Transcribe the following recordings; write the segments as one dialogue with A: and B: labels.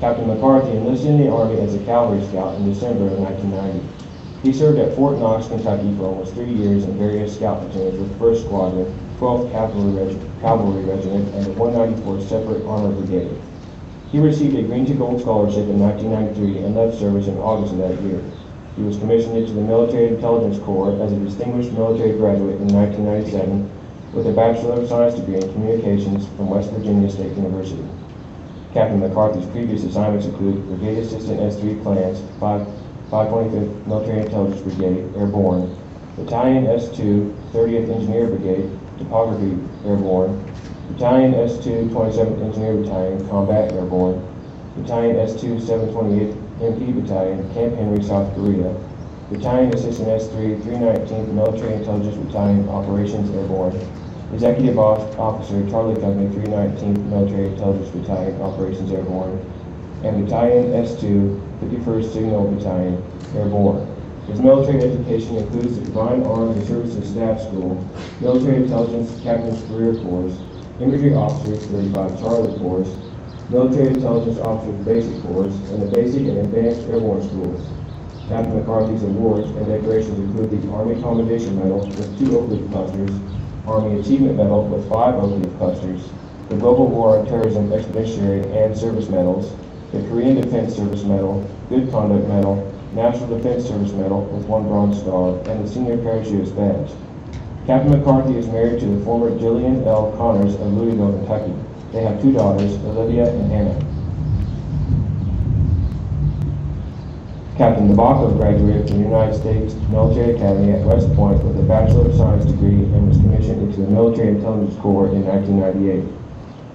A: Captain McCarthy enlisted in the Army as a cavalry scout in December of 1990. He served at Fort Knox, Kentucky for almost 3 years in various scout platoons with 1st Squadron, 12th Cavalry Regiment, and the 194th Separate Armor Brigade. He received a Green to Gold Scholarship in 1993 and left service in August of that year. He was commissioned into the Military Intelligence Corps as a distinguished military graduate in 1997 with a Bachelor of Science degree in Communications from West Virginia State University. Captain McCarthy's previous assignments include Brigade Assistant S3 Clans, 525th Military Intelligence Brigade, Airborne, Battalion S2, 30th Engineer Brigade, Topography Airborne, Battalion S2, 27th Engineer Battalion, Combat Airborne, Battalion S2, 728th MP Battalion, Camp Henry, South Korea, Battalion Assistant S3, 319th Military Intelligence Battalion, Operations Airborne, Executive Officer, Charlie Company, 319th Military Intelligence Battalion, Operations Airborne, and Battalion S2, 51st Signal Battalion, Airborne. His military education includes the Combined Arms and Services Staff School, Military Intelligence Captain's Career Course, Infantry Officers 35 Charlie Course, Military Intelligence Officers Basic Course, and the Basic and Advanced Airborne Schools. Captain McCarthy's awards and decorations include the Army Commendation Medal with 2 Oak Leaf clusters, Army Achievement Medal with 5 Oak Leaf clusters, the Global War on Terrorism Expeditionary and Service Medals, the Korean Defense Service Medal, Good Conduct Medal, National Defense Service Medal with 1 Bronze Star, and the Senior Parachutist Badge. Captain McCarthy is married to the former Jillian L. Connors of Louisville, Kentucky. They have 2 daughters, Olivia and Hannah. Captain DeBacco graduated from the United States Military Academy at West Point with a Bachelor of Science degree and was commissioned into the Military Intelligence Corps in 1998.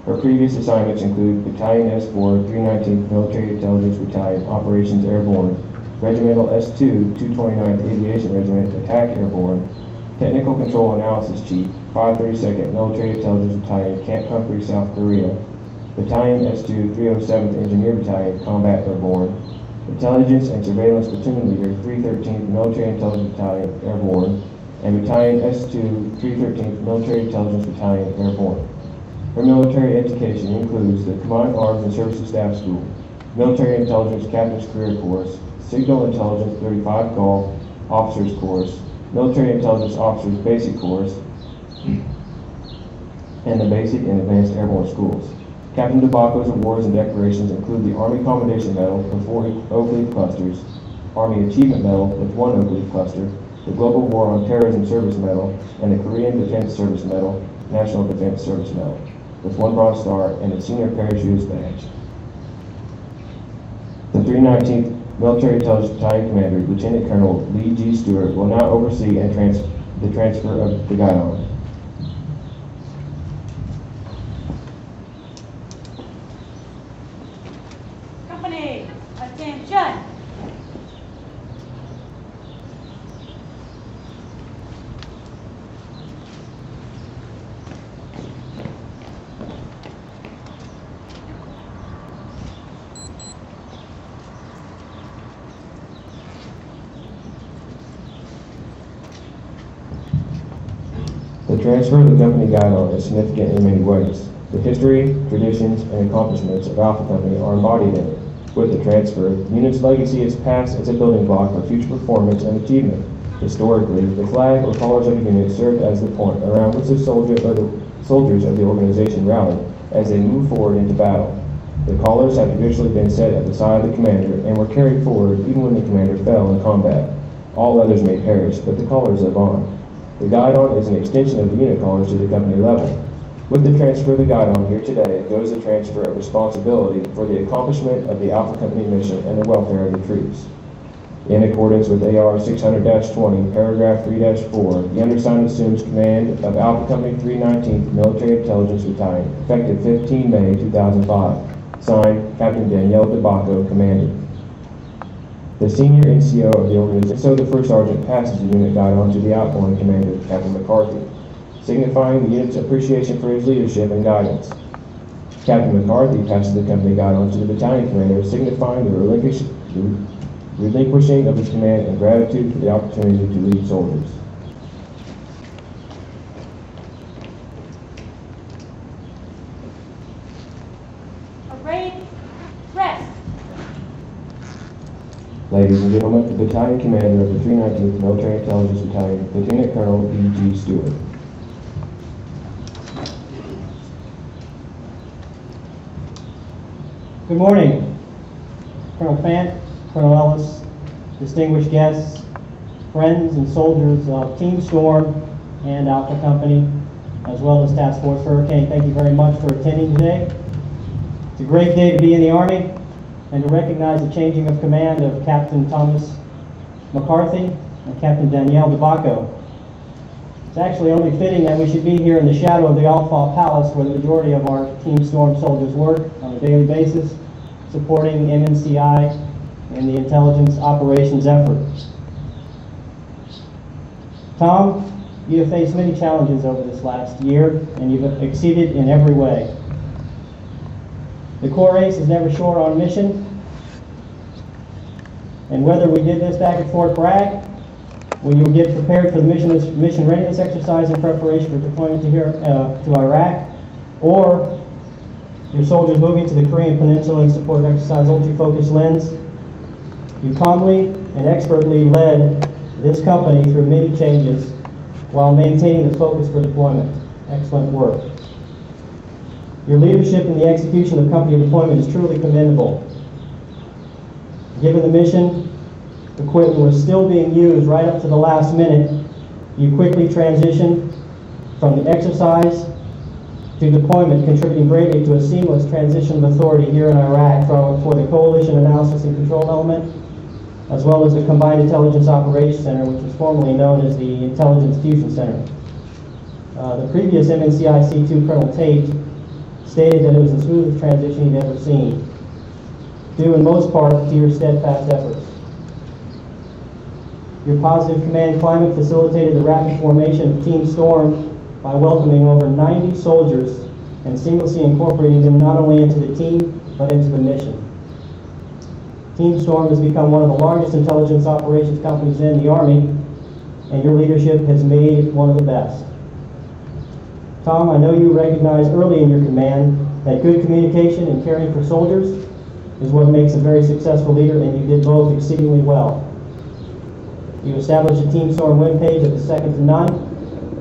A: Her previous assignments include Battalion S4, 319th Military Intelligence Battalion, Operations Airborne, Regimental S2, 229th Aviation Regiment, Attack Airborne, Technical Control Analysis Chief, 532nd Military Intelligence Battalion, Camp Humphrey, South Korea, Battalion S2, 307th Engineer Battalion, Combat Airborne, Intelligence and Surveillance Platoon Leader, 313th Military Intelligence Battalion, Airborne, and Battalion S2, 313th Military Intelligence Battalion, Airborne. Her military education includes the Combined Arms and Services Staff School, Military Intelligence Captain's Career Course, Signal Intelligence 35 Golf Officers Course, Military Intelligence Officers Basic Course, and the Basic and Advanced Airborne Schools. Captain DeBacco's awards and decorations include the Army Commendation Medal with 4 Oak Leaf clusters, Army Achievement Medal with 1 Oak Leaf cluster, the Global War on Terrorism Service Medal, and the Korean Defense Service Medal, National Defense Service Medal, with 1 Bronze Star and a Senior Parachutist Badge. The 319th Military Intelligence Battalion Commander, Lieutenant Colonel Lee G. Stewart, will now oversee and the transfer of the guidon.
B: Company, attention!
A: The transfer of the company guidon is significant in many ways. The history, traditions, and accomplishments of Alpha Company are embodied in it. With the transfer, the unit's legacy is passed as a building block for future performance and achievement. Historically, the flag or colors of the unit served as the point around which the soldiers of the organization rallied as they moved forward into battle. The collars have traditionally been set at the side of the commander and were carried forward even when the commander fell in combat. All others may perish, but the collars live on. The guidon is an extension of the unit colors to the company level. With the transfer of the guidon here today goes the transfer of responsibility for the accomplishment of the Alpha Company mission and the welfare of the troops. In accordance with AR 600-20, paragraph 3-4, the undersigned assumes command of Alpha Company 319th Military Intelligence Battalion, effective 15 May 2005. Signed, Captain Danielle DeBacco, Commanding. The senior NCO of the organization, so the first sergeant passes the unit guidon to the outgoing commander, Captain McCarthy, signifying the unit's appreciation for his leadership and guidance. Captain McCarthy passes the company guidon to the battalion commander, signifying the relinquishing of his command and gratitude for the opportunity to lead soldiers.
B: Array, rest.
A: Ladies and gentlemen, the Battalion Commander of the 319th Military Intelligence Battalion, Lieutenant Colonel E.G. Stewart.
C: Good morning, Colonel Fant, Colonel Ellis, distinguished guests, friends and soldiers of Team Storm and Alpha Company, as well as Task Force Hurricane. Thank you very much for attending today. It's a great day to be in the Army and to recognize the changing of command of Captain Thomas McCarthy and Captain Danielle DeBacco. It's actually only fitting that we should be here in the shadow of the Alpha Palace, where the majority of our Team Storm soldiers work on a daily basis, supporting MNCI and the intelligence operations effort. Tom, you have faced many challenges over this last year, and you've exceeded in every way. The Corps Ace is never short on mission, and whether we did this back at Fort Bragg, when you get prepared for the mission readiness exercise in preparation for deployment to Iraq, or your soldiers moving to the Korean Peninsula in support of exercise Ultra-Focused Lens, you calmly and expertly led this company through many changes while maintaining the focus for deployment. Excellent work. Your leadership in the execution of company deployment is truly commendable. Given the mission, equipment was still being used right up to the last minute, you quickly transitioned from the exercise to deployment, contributing greatly to a seamless transition of authority here in Iraq for the Coalition Analysis and Control Element, as well as the Combined Intelligence Operations Center, which was formerly known as the Intelligence Fusion Center. The previous MNCI C2 Colonel Tate stated that it was the smoothest transition he'd ever seen, due in most part to your steadfast efforts. Your positive command climate facilitated the rapid formation of Team Storm by welcoming over 90 soldiers and seamlessly incorporating them not only into the team, but into the mission. Team Storm has become one of the largest intelligence operations companies in the Army, and your leadership has made it one of the best. Tom, I know you recognized early in your command that good communication and caring for soldiers is what makes a very successful leader, and you did both exceedingly well. You established a Team Storm webpage that is second to none,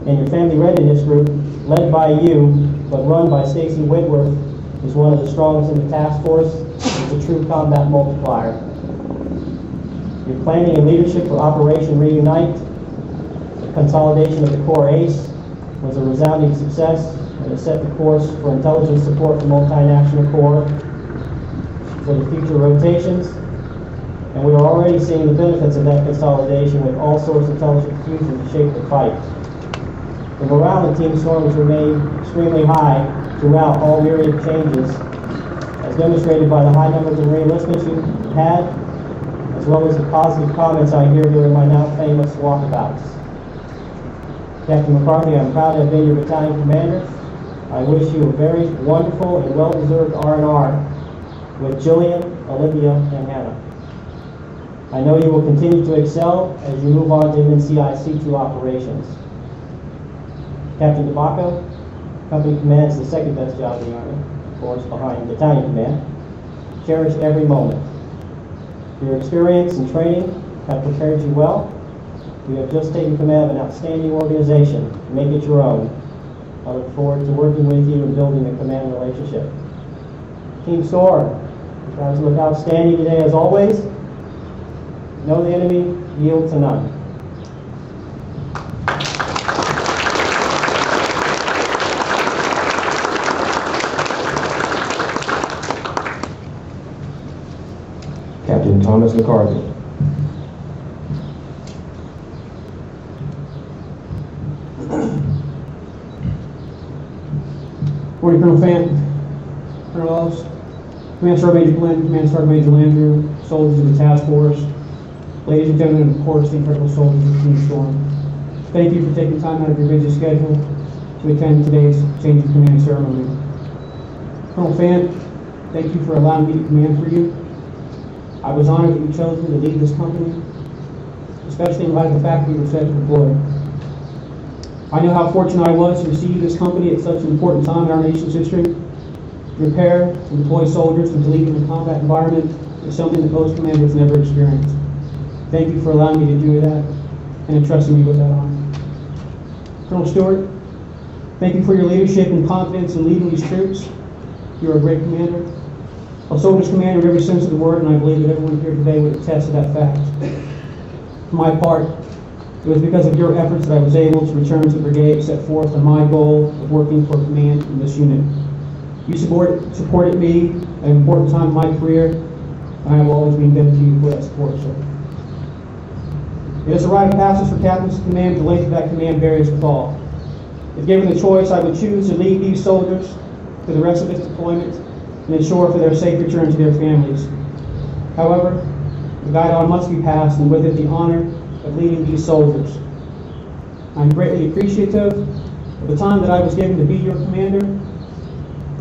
C: and your family readiness group, led by you, but run by Stacy Whitworth, is one of the strongest in the task force. It's a true combat multiplier. Your planning and leadership for Operation Reunite, the consolidation of the Corps Ace, was a resounding success, and it set the course for intelligence support for multinational corps for the future rotations. And we are already seeing the benefits of that consolidation with all sorts of intelligence fusion to shape the fight. The morale in Team Storm has remained extremely high throughout all myriad changes, as demonstrated by the high numbers of re-enlistments you've had, as well as the positive comments I hear during my now famous walkabouts. Captain McCarthy, I'm proud to have been your battalion commander. I wish you a very wonderful and well-deserved R&R with Jillian, Olivia, and Hannah. I know you will continue to excel as you move on to MNCI C2 operations. Captain DeBacco, company command is the second best job in the Army, of course, behind battalion command. Cherish every moment. Your experience and training have prepared you well. You have just taken command of an outstanding organization. Make it your own. I look forward to working with you and building the command relationship. Team Storm, you guys look outstanding today as always. Know the enemy, yield to none.
A: Captain Thomas McCarthy.
D: Morning, Colonel Fant, Colonel Ellis, Command Sergeant Major Glenn, Command Sergeant Major Landrew, soldiers of the task force, ladies and gentlemen, and of course, the incredible soldiers of Team Storm. Thank you for taking time out of your busy schedule to attend today's change of command ceremony. Colonel Fant, thank you for allowing me to command for you. I was honored that you chose me to lead this company, especially in light of the fact that you were set to deploy. I know how fortunate I was to receive this company at such an important time in our nation's history. To prepare and deploy soldiers and to lead in a combat environment is something that most commanders never experience. Thank you for allowing me to do that and entrusting me with that honor. Colonel Stewart, thank you for your leadership and confidence in leading these troops. You're a great commander. A soldier's commander in every sense of the word, and I believe that everyone here today would attest to that fact. For my part, it was because of your efforts that I was able to return to the brigade, set forth on my goal of working for command in this unit. You supported me at an important time in my career, and I will always be indebted to you for that support, sir. It is a rite of passage for captains to command. The length of that command varies with all. If given the choice, I would choose to lead these soldiers for the rest of this deployment and ensure for their safe return to their families. However, the guidon must be passed, and with it the honor of leading these soldiers. I'm greatly appreciative of the time that I was given to be your commander,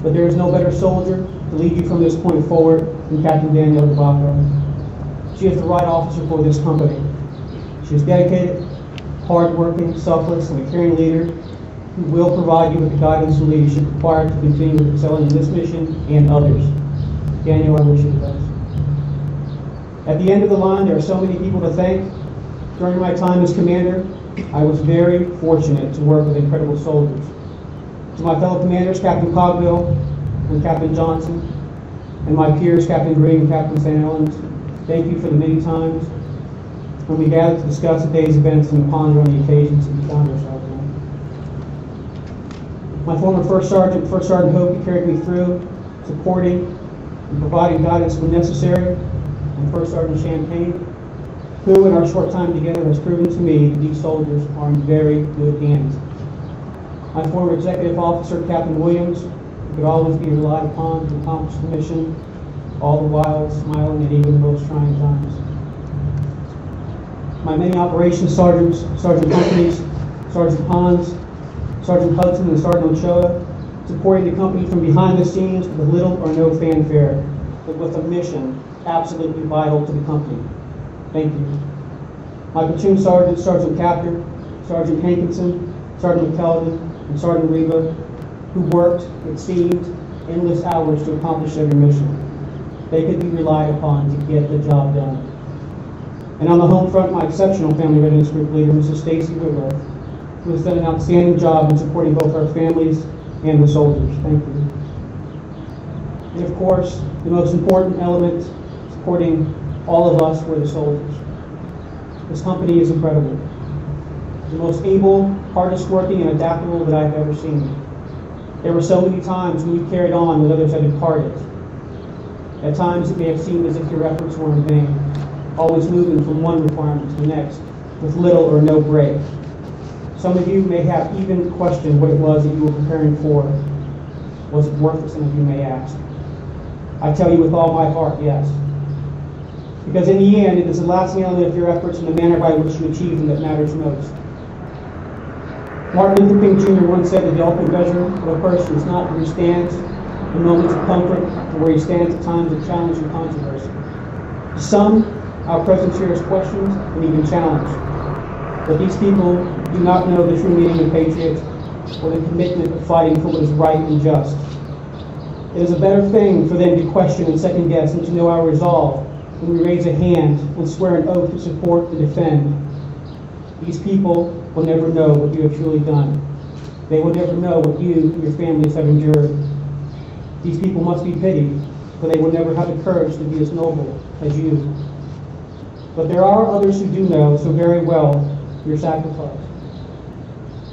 D: but there is no better soldier to lead you from this point forward than Captain Danielle DeBacco. She is the right officer for this company. She is dedicated, hardworking, selfless, and a caring leader who will provide you with the guidance and leadership required to continue excelling in this mission and others. Danielle, I wish you the best. At the end of the line, there are so many people to thank. During my time as commander, I was very fortunate to work with incredible soldiers. To my fellow commanders, Captain Cogbill and Captain Johnson, and my peers, Captain Green and Captain St. Helens, thank you for the many times when we gathered to discuss the day's events and ponder on the occasions that we found ourselves in. My former First Sergeant Hope, carried me through, supporting and providing guidance when necessary, and First Sergeant Champagne, who in our short time together has proven to me that these soldiers are in very good hands. My former executive officer, Captain Williams, who could always be relied upon to accomplish the mission, all the while smiling at even the most trying times. My many operations sergeants, Sergeant Humphreys, Sergeant Hans, Sergeant Hudson, and Sergeant Ochoa, supporting the company from behind the scenes with little or no fanfare, but with a mission absolutely vital to the company. Thank you. My platoon sergeants, Sergeant Capter, Sergeant Hankinson, Sergeant McKelvin, and Sergeant Reba, who worked, it seemed, endless hours to accomplish every mission. They could be relied upon to get the job done. And on the home front, my exceptional family readiness group leader, Mrs. Stacy Whitworth, who has done an outstanding job in supporting both our families and the soldiers. Thank you. And of course, the most important element supporting all of us were the soldiers. This company is incredible. The most able, hardest working, and adaptable that I've ever seen. There were so many times when you carried on when others had departed. At times it may have seemed as if your efforts were in vain, always moving from one requirement to the next, with little or no break. Some of you may have even questioned what it was that you were preparing for. Was it worth it, some of you may ask. I tell you with all my heart, yes. Because in the end, it is the lasting element of your efforts and the manner by which you achieve them that matters most. Martin Luther King Jr. once said that the ultimate measure of a person is not where he stands in moments of comfort, but where he stands at times of challenge and controversy. To some, our presence here is questioned and even challenged. But these people do not know the true meaning of patriot or the commitment of fighting for what is right and just. It is a better thing for them to question and second guess and to know our resolve when we raise a hand and swear an oath to support and defend. These people will never know what you have truly done. They will never know what you and your families have endured. These people must be pitied, for they will never have the courage to be as noble as you. But there are others who do know so very well your sacrifice.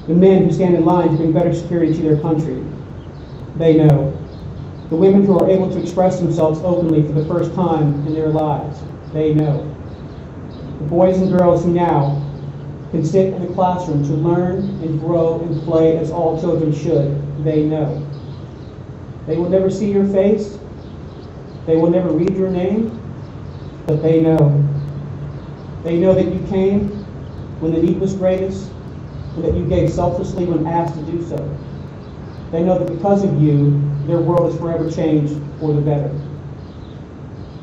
D: The men who stand in line to bring better security to their country, they know. The women who are able to express themselves openly for the first time in their lives, they know. The boys and girls who now can sit in a classroom to learn and grow and play as all children should, they know. They will never see your face, they will never read your name, but they know. They know that you came when the need was greatest, and that you gave selflessly when asked to do so. They know that because of you, their world is forever changed for the better.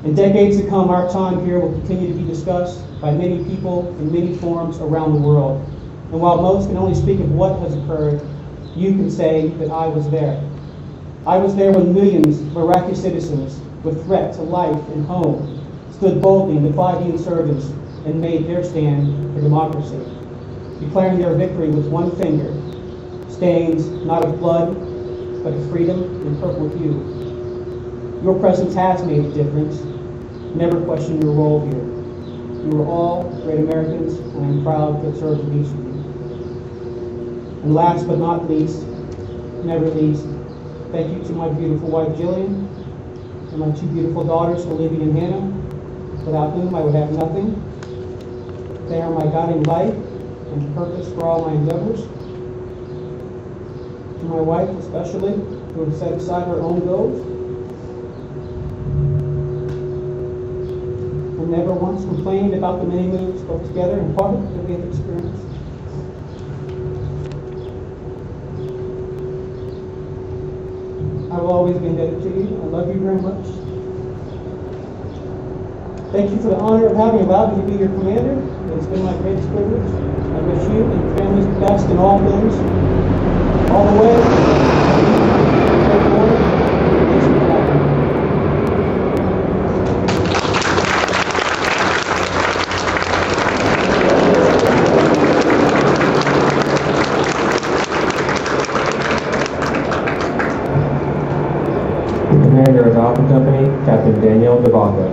D: In decades to come, our time here will continue to be discussed by many people in many forums around the world. And while most can only speak of what has occurred, you can say that I was there. I was there when millions of Iraqi citizens, with threat to life and home, stood boldly and defied the insurgents and made their stand for democracy, declaring their victory with one finger, stains not of blood, but of freedom and purple hue. Your presence has made a difference. Never question your role here. You are all great Americans, and I am proud to serve with each of you. And last but not least, never least, thank you to my beautiful wife Jillian and my two beautiful daughters, Olivia and Hannah, without whom I would have nothing. They are my guiding light and purpose for all my endeavors. To my wife especially, who has set aside her own goals and never once complained about the many moves both together and apart that we have experienced. I will always be indebted to you. I love you very much. Thank you for the honor of having allowed me to be your commander. It has been my greatest privilege. I wish you and your families the best in all things, all the way. Thanks for having me.
A: Commander of Alpha Company, Captain Daniel Devaka.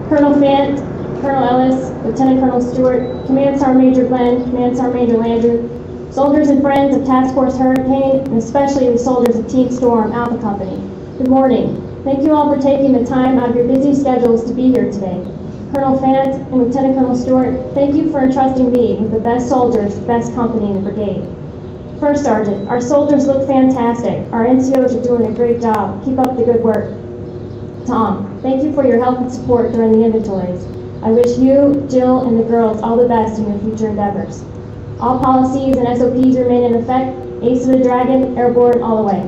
E: Colonel Fant, Colonel Ellis, Lieutenant Colonel Stewart, Command Sergeant Major Glenn, Command Sergeant Major Landrew, soldiers and friends of Task Force Hurricane, and especially the soldiers of Team Storm Alpha Company. Good morning. Thank you all for taking the time out of your busy schedules to be here today. Colonel Fant and Lieutenant Colonel Stewart, thank you for entrusting me with the best soldiers, the best company in the brigade. First Sergeant, our soldiers look fantastic. Our NCOs are doing a great job. Keep up the good work. Tom, thank you for your help and support during the inventories. I wish you, Jill, and the girls all the best in your future endeavors. All policies and SOPs remain in effect. Ace of the Dragon, airborne all the way.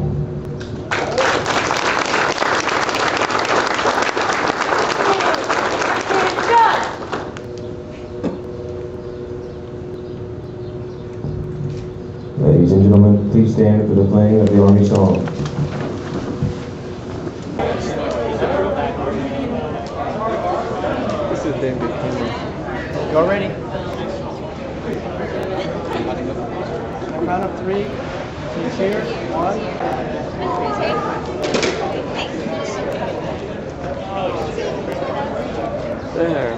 A: Ladies and gentlemen, please stand for the playing of the Army song.
F: This is damn good camera. Y'all ready? Count of three. Cheer. 1. There.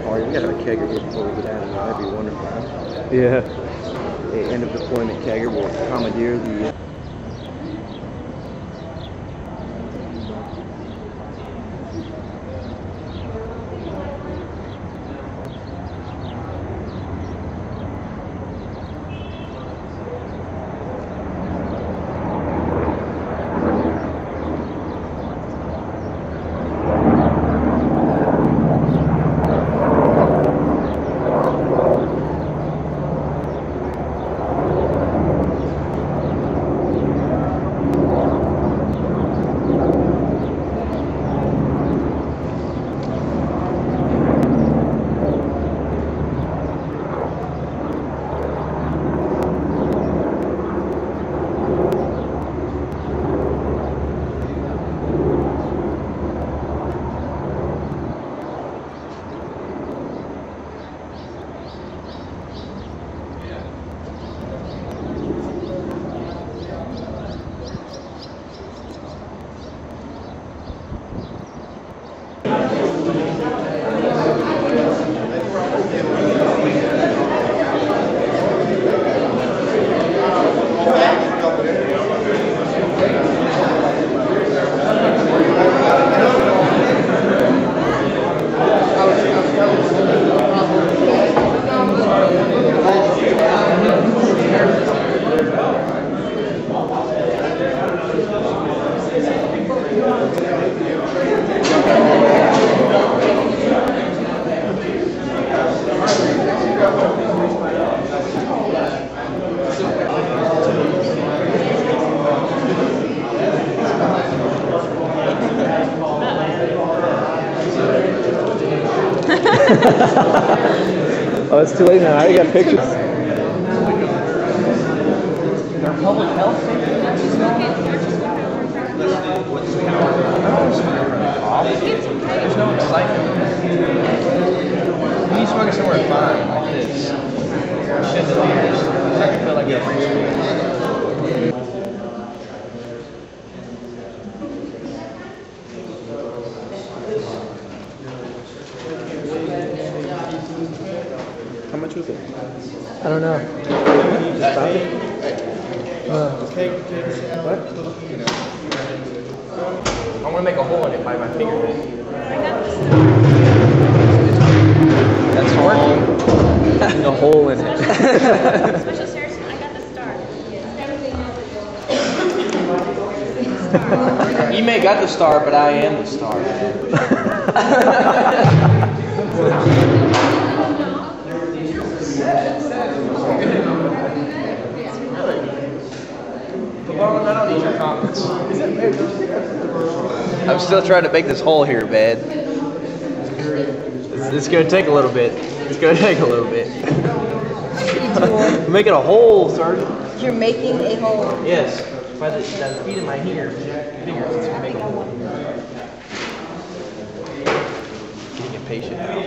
G: Or you got a kegger here before we get out of here. That'd be wonderful.
F: Yeah.
G: The end of deployment kegger will commandeer the Oh, it's too late now. I already got pictures.
F: Public health safety? There's no excitement. You need smoking somewhere fine, like this. Chandeliers. I can feel like a free school.
G: How much was it?
F: I don't know.
G: Just stop it? What?
F: I want to make a hole in it by my fingertip. That's working.
G: A hole in it.
B: Special Saracen, I got the star.
F: You may got the star, but I am the star. I'm still trying to make this hole here, man. It's gonna take a little bit. It's gonna take a little bit. I'm making a hole, Sergeant.
H: You're making a hole.
F: Yes. By the feet of my fingers, it's gonna make a hole. Getting impatient now.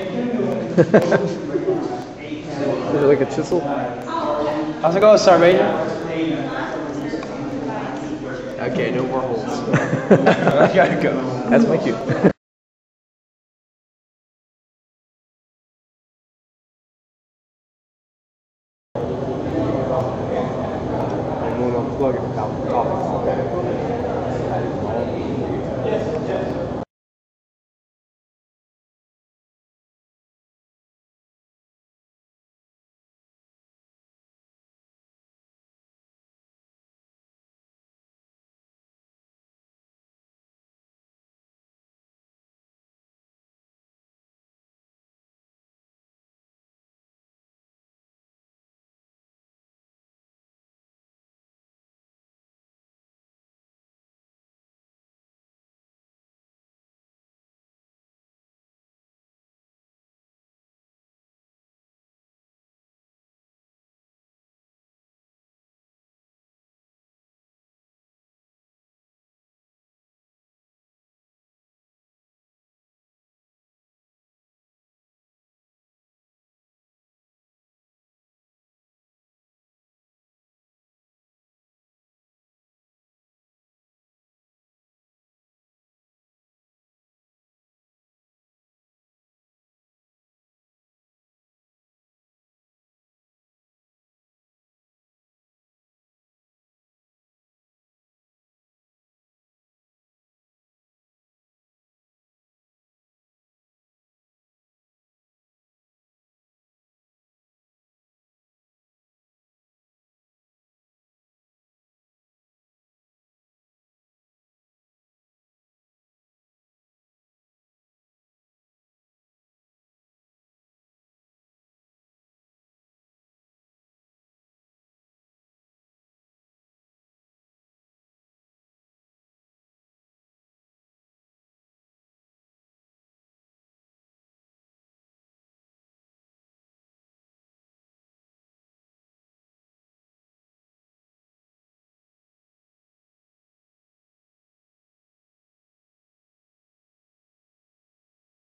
G: Is it like a chisel?
F: How's it going, Sergeant Major? Okay, no more holes. I gotta go.
G: That's my cue.